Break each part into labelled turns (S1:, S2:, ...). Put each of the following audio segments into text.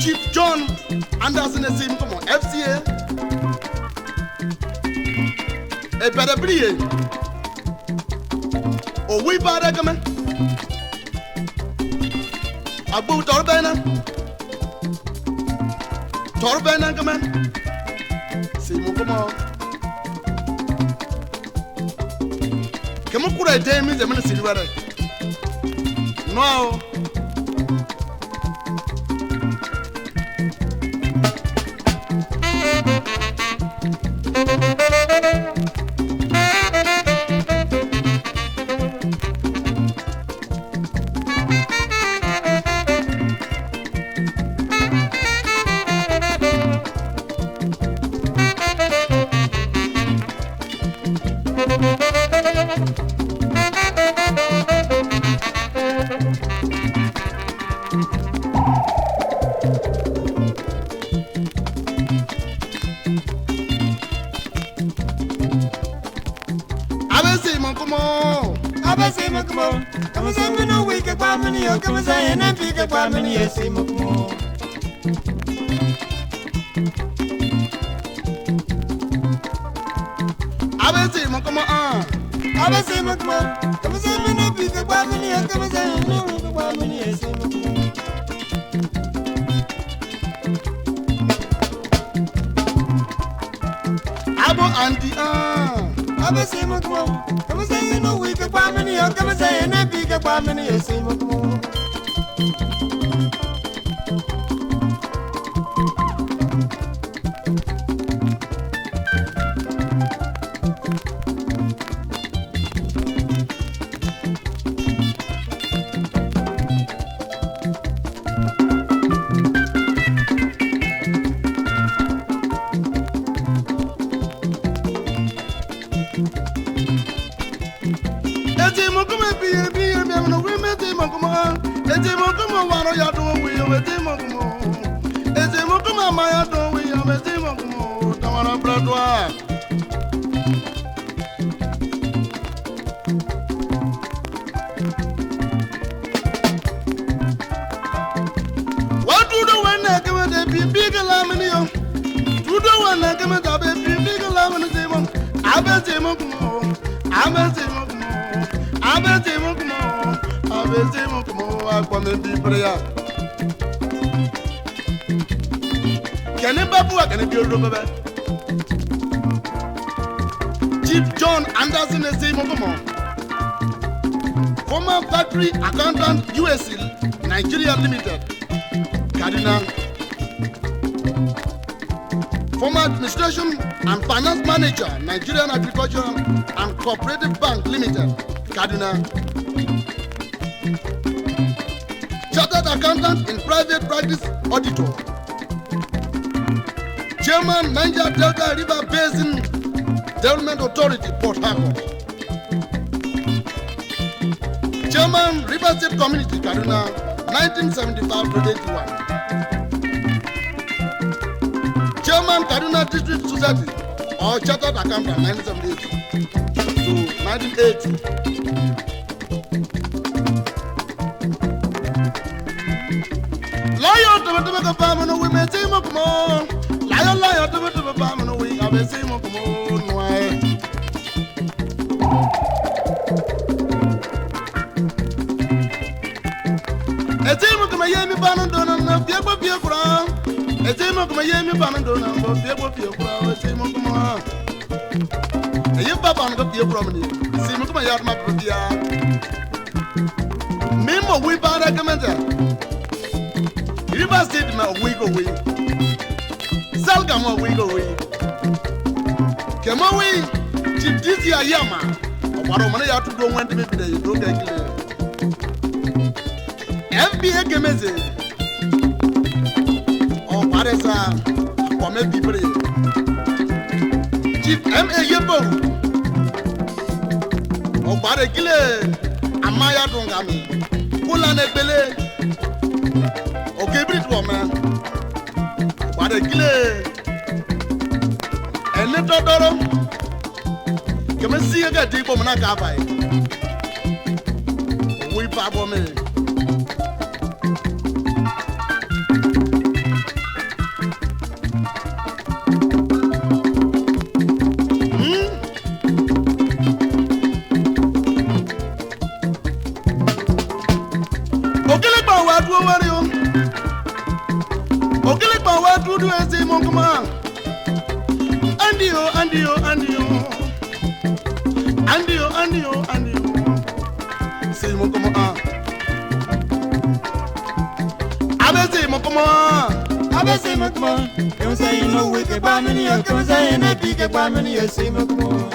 S1: Chief John Anderson Eseimokumor FCA e better prier o we bada come abu torbena come Eseimokumor kemo kura demi ze mena silware no
S2: Eseimokumor, come say me no weak kwa mini yo, come say na big kwa mini Eseimokumor. Eseimokumor, come say me no big kwa mini yo, come say na weak kwa mini Eseimokumor.
S1: Abo anti
S2: Eseimokumor, come say me no weak kwa mini yo, come say na big kwa mini Eseimokumor.
S1: Eseimokumor waro ya do we Eseimokumor Eseimokumor ma ya do we Eseimokumor tamara bradwa what do the one that come the big lamini yo do the one that come the big lamini Eseimokumor Eseimokumor Akpolla di prayer. Can you babu can you build over? Chief John Anderson Eseimokumor, former factory accountant USC Nigeria Limited, Kaduna. Former administration and finance manager Nigerian Agricultural and Cooperative Bank Limited, Kaduna. Chartered accountant in private practice auditor. Chairman Niger Delta River Basin Development Authority, Port Harcourt. Chairman River State Community, Kaduna, 1975-81. Chairman Kaduna District Society or Chartered Accountant, 1978 to 1980. Lion to the farmer, we may say more. Lion to the farmer, we have a same more. Eseimokumor yemi banandona na fiebo fiekura. Eseimokumor yemi banandona na fiebo fiekura. Eseimokumor. Eyi baba no fiekura mni. Eseimokumor yat ma prodia. Memo we ba recommend. River State ma we go we. Salgamo we go we. Kemo we chief this year yama. Obaro mane ya to do went me be dey do get clear. FBA Gemeze or Paresa for me people. Chief M.A. Yebo or Baregile, a Amaya Dungami, Pulan Bele, okay, Brit woman. What a killer! And little Doro, come and see a deep woman. I got by. We papa me. Do Eseimokumor. Andio. Eseimokumor.
S2: Eseimokumor. You say you know we can buy many, you can say in a big buy many, Eseimokumor.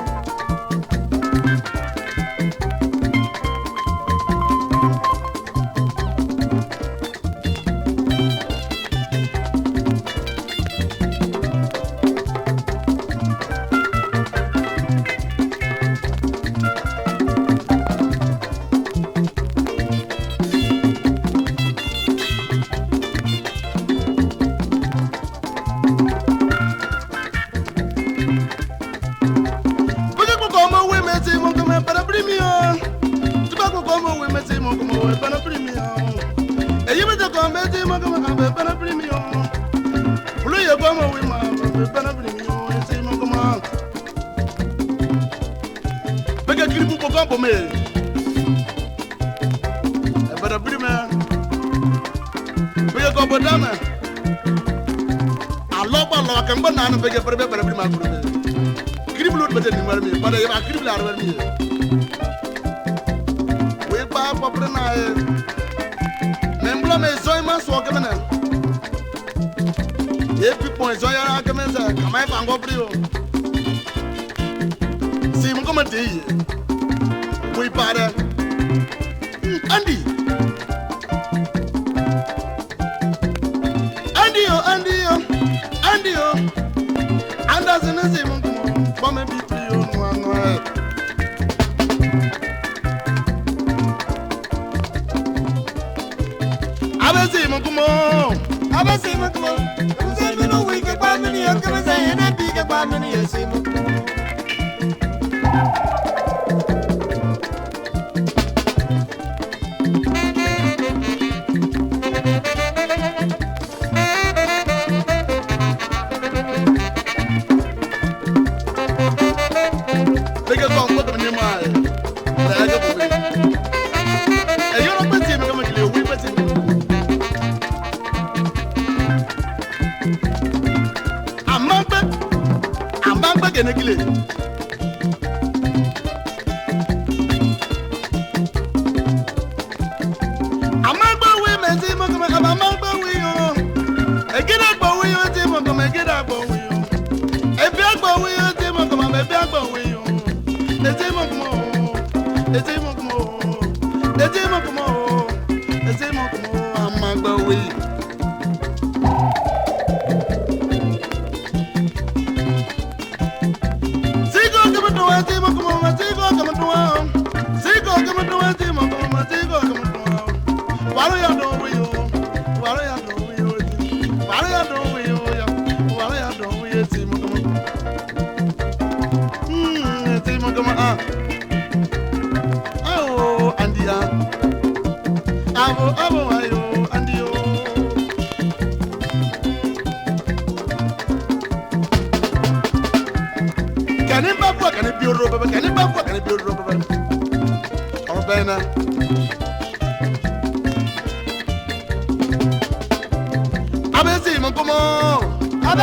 S2: Eseimokumor. You say you know we can buy many, you can say in a big buy many, Eseimokumor.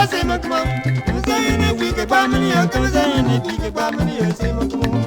S2: Eseimokumor. You say in a big buy many, you can say in a big buy many, Eseimokumor.